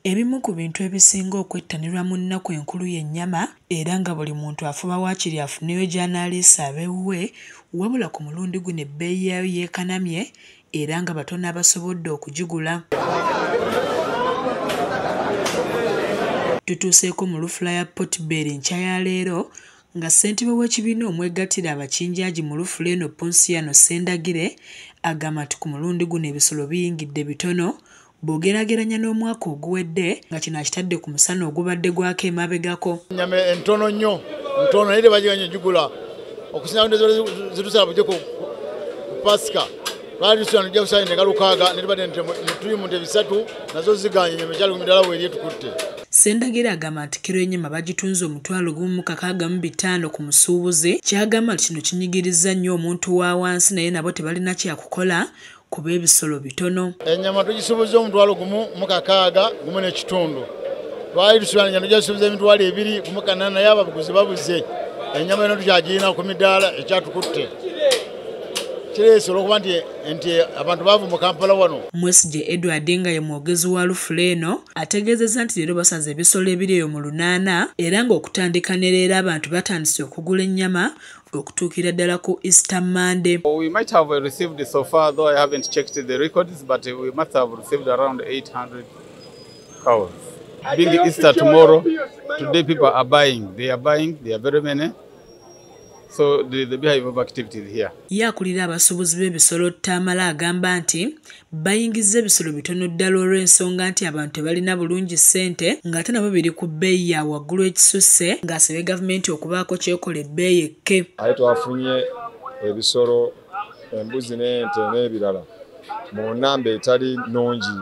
Ebimu ku bintu ebisinga okwettanirwa mu nnaku enkulu y'ennyama era nga buli muntu afuba waakiri afuneyo gy'anaaliisa ab'ewuwe, wabula ku mulundi guno ebbeeyi yaayo yeekanamye era nga batono abasobodde okugigula. Tutuuseeko mu Lufula ya Port Bell enkya ya leero nga ssentebe w'ekibiina omwegattira abakinjaaji mu Lufula eno Ponsiano Sendagire agamba nti ku mulundi guno ebisolo biyingidde bitono bw'ogeraageranya n'omwaka oguwedde nga kino akitadde ku musana ogubadde gwako emabegako. Ennyama entono nnyo, ntono naye tebagiganya gigula okusinga zitusala bujje ku Pasika. Lwali tusula nojja kusala ente galukaaga ne tubadde tuli mu nte bisatu nazo ziganye ennyama ekyali ku midaala bw'eri etukutte. Sendagire agamba nti kiro y'ennyama bagitunze $1,650 ku musuubuzi, kyagamba nti kino kinyigirizza nnyo omuntu wa wansi naye nabo tebalina kyakukola kuba ebisolo bitono. Ennyama tugisuubuza $1,650. Lwali tusula nojja tusuluza emitwalo 2 naye abaguzi babuze. Ennyama eno tukyagirina ku midaala ekyatukutte. Kireese olw'okuba nti abantu baavu mu Kampala wano. Mwesigye Edward nga ye mwogezi wa Lufula eno ategeezezza nti leero basaze ebisolo ebiri eyo mu 8 era ng'okutandika ne leero abantu batandise okugula ennyama okutuukira ddala ku Easter Monday. We might have received so far, though I haven't checked the records, but we must have received around 800 cows. Being Easter tomorrow, today people are buying. They are very many. So the behavior of activities here. Yakulira abasuubuzi b'ebisolo Tamala agamba nti bayingizza ebisolo bitono ddala olw'ensonga nti abantu tebalina bulungi ssente ng'ate nabo biri ku bbeeyi ya waggulu ekisusse ng'asabye gavumenti okubaako kyekola ebbeeyi ekke. Aye twafunye ebisolo embuzi n'ente n'ebirala mu nnamba etali nnungi,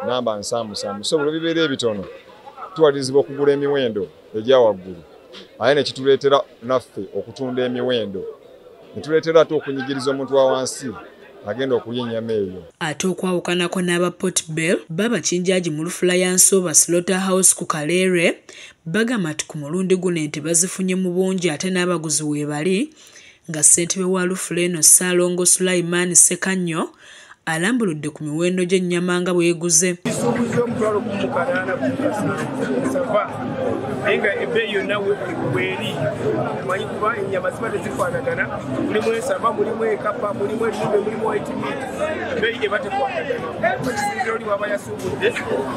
nnamba nsaamusaamu. So bwe bibeera ebitono tuwalirizibwa okugula emiwendo egya waggulu. Aye ne kituleetera naffe okutunda emiwendo. Ne tuleetera ate okunyigiriza omuntu wa wansi agenda okulya ennyama eyo. Ate okwawukanako n'aba Port Bell babakinjaaji mu Lufula ya Nsoba Slaughterhouse ku Kaleere bagamba nti ku mulundi guno ente bazifunye mu bungi ate n'abaguzi weebali nga ssentebe wa Lufula eno Ssaalongo Sulaiman Ssekannyo alambuludde ku miwendo gy'ennyama nga bweguze. Enga ebbeeyi yonna bweri manyi kuba ennyama ziba tezifaanagana, mulimu ensava, mulimu ekapa, mulimu ennumbe, mulimu white meat, ebbeeyi eba tefaanagana. Ekisinziro oli waba yasuubudde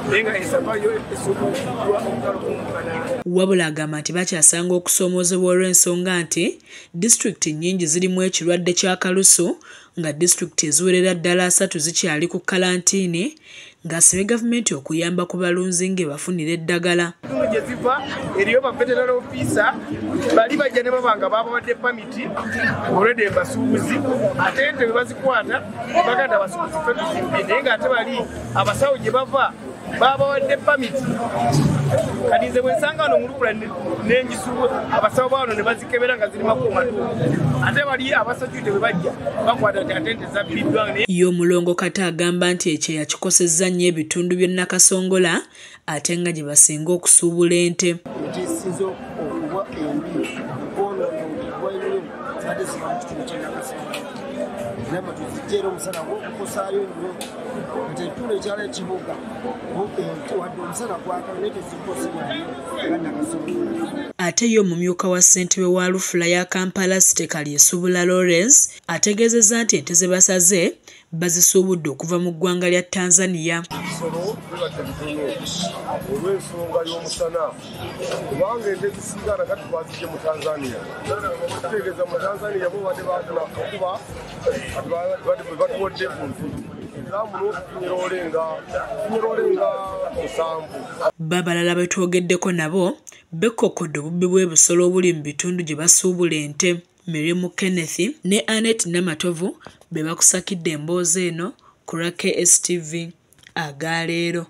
naye nga ensava yo esuubuddwa $1,650. Wabula agamba nti bakyasanga okusoomoozebwa olw'ensonga nti disitulikiti nnyingi zirimu ekirwadde kya kalusu nga disitulikiti eziwerera ddala 3 zikyali ku kalantiini ng'asabye gavumenti okuyamba ku balunzi ng'ebafunira eddagala. Gye ziva eriyo ba federal officer bali bajja ne babanga babawadde pamiti olwedde basuubuzi ate ente bwe bazikwata baganda basuubuzi ffe tuzimbye naye ng'ate bali abasawo gye bava babawadde pamiti. Kati nze bwe nsanga wano mu Lufula n'enjisuubu abasawo bawano ne bazikebera nga zirima ku matu ate bali abasajjute bwe bajja bakwata nti ate ente zabbiddwa. Ye Omulongo Kata agamba nti ekyeya kikosezza nnyo ebitundu by'e Nakasongola ate nga gye basinga okusuubula ente. Ekisinza okuba embi olwanyuma zibadde ziba mu kitundu ky'e Nakasongola ennyama tuzijjeera omusana gw'okukosaayo nnyo nti ekitundu ekyala ekibuga wadde omusana gwaka naye tezikosebwa nga Nakasongola. Ate ye omumyuka wa ssentebe wa Lufula ya Kampala Sitekali Esubula Lawrence ategeezezza nti ente ze basaze bazisuubudde okuva mu ggwanga lya Tanzania. Ebisolo bibadde bitono olw'ensonga y'omusana kubanga ente ezisinga nakati twazijje mu Tanzania. Tutegeeza mu Tanzania bo badde baafuna okuba bwe batuwadde ku nfudu. Babalala betwogeddeko nabo bekkokodde obubbi bw'ebisolo obuli mu bitundu gye basuubula ente. Mirimu Kenneth ne Annette Namatovu be bakusakidde emboozi eno ku KSTV agaleero.